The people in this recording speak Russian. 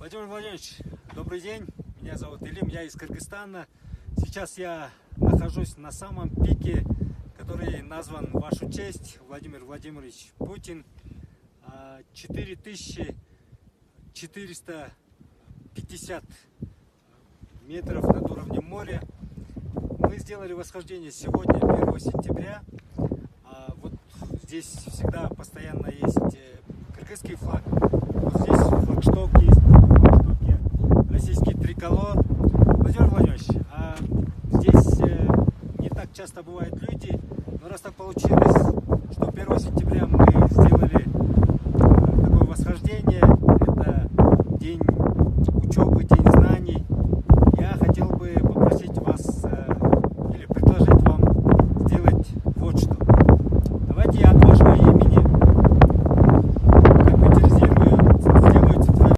Владимир Владимирович, добрый день. Меня зовут Илим, я из Кыргызстана. Сейчас я нахожусь на самом пике, который назван в вашу честь, Владимир Владимирович Путин. 4450 метров над уровнем моря. Мы сделали восхождение сегодня, 1 сентября. Вот здесь всегда постоянно есть кыргызский флаг. Вот здесь флагшток есть, российский триколор. Владимир Владимирович, здесь не так часто бывают люди, но раз так получилось,